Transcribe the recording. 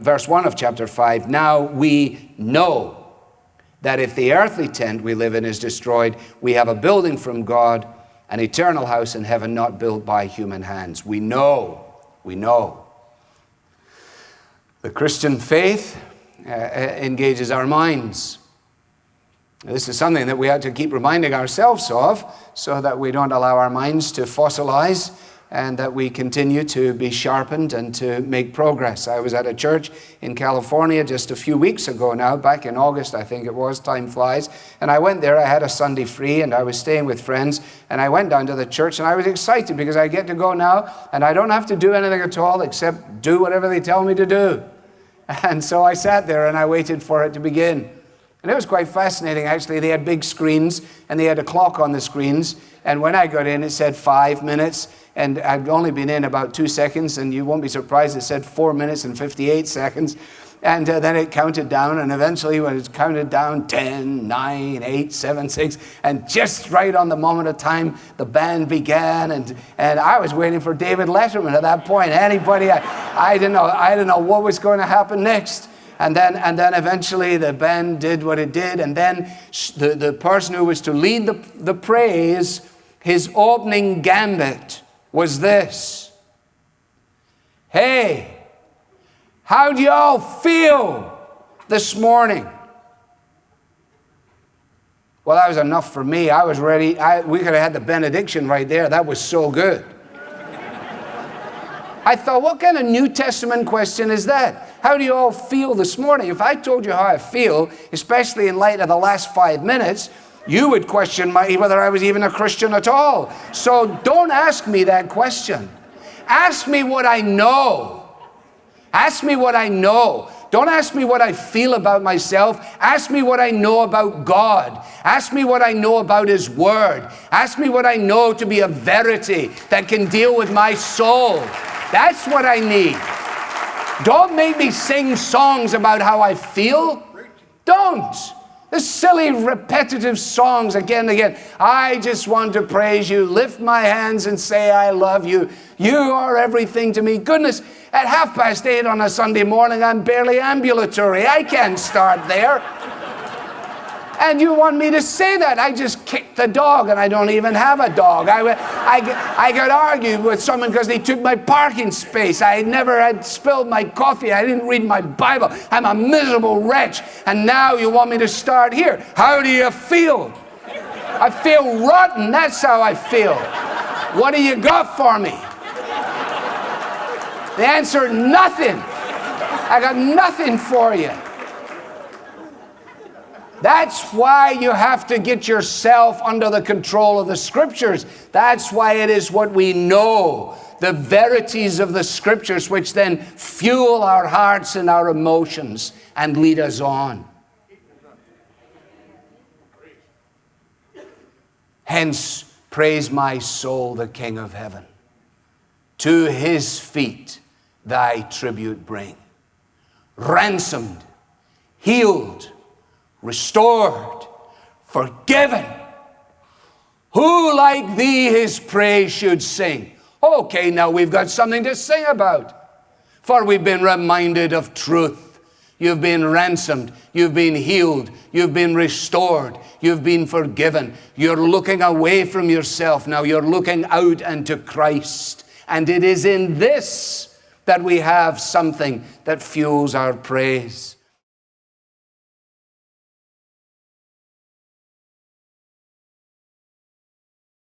verse 1 of chapter 5, now we know that if the earthly tent we live in is destroyed, we have a building from God, an eternal house in heaven not built by human hands. We know. The Christian faith engages our minds. This is something that we have to keep reminding ourselves of so that we don't allow our minds to fossilize and that we continue to be sharpened and to make progress. I was at a church in California just a few weeks ago now, back in August, I think it was, time flies. And I went there, I had a Sunday free, and I was staying with friends, and I went down to the church, and I was excited because I get to go now, and I don't have to do anything at all except do whatever they tell me to do. And so I sat there and I waited for it to begin. And it was quite fascinating, actually. They had big screens, and they had a clock on the screens. And when I got in, it said 5 minutes. And I'd only been in about 2 seconds, and you won't be surprised, it said 4 minutes and 58 seconds. And then it counted down, and eventually when it counted down, 10, 9, 8, 7, 6, and just right on the moment of time, the band began, and I was waiting for David Letterman at that point. Anybody, I didn't know what was going to happen next. And then eventually the band did what it did, and then the person who was to lead the praise, his opening gambit was this. Hey, how do y'all feel this morning? Well, that was enough for me. I was ready. We could have had the benediction right there. That was so good. I thought, what kind of New Testament question is that? How do you all feel this morning? If I told you how I feel, especially in light of the last 5 minutes, you would question whether I was even a Christian at all. So don't ask me that question. Ask me what I know. Ask me what I know. Don't ask me what I feel about myself. Ask me what I know about God. Ask me what I know about His Word. Ask me what I know to be a verity that can deal with my soul. That's what I need. Don't make me sing songs about how I feel. Don't. The silly, repetitive songs again and again. I just want to praise you, lift my hands and say I love you. You are everything to me. Goodness, at 8:30 on a Sunday morning, I'm barely ambulatory. I can't start there. And you want me to say that? I just kicked the dog and I don't even have a dog. I got argued with someone because they took my parking space. I never had spilled my coffee. I didn't read my Bible. I'm a miserable wretch. And now you want me to start here. How do you feel? I feel rotten. That's how I feel. What do you got for me? The answer, nothing. I got nothing for you. That's why you have to get yourself under the control of the Scriptures. That's why it is what we know, the verities of the Scriptures, which then fuel our hearts and our emotions and lead us on. Hence, praise my soul, the King of heaven. To His feet thy tribute bring. Ransomed, healed, restored, forgiven. Who like thee his praise should sing? Okay, now we've got something to sing about. For we've been reminded of truth. You've been ransomed. You've been healed. You've been restored. You've been forgiven. You're looking away from yourself. Now you're looking out unto Christ. And it is in this that we have something that fuels our praise.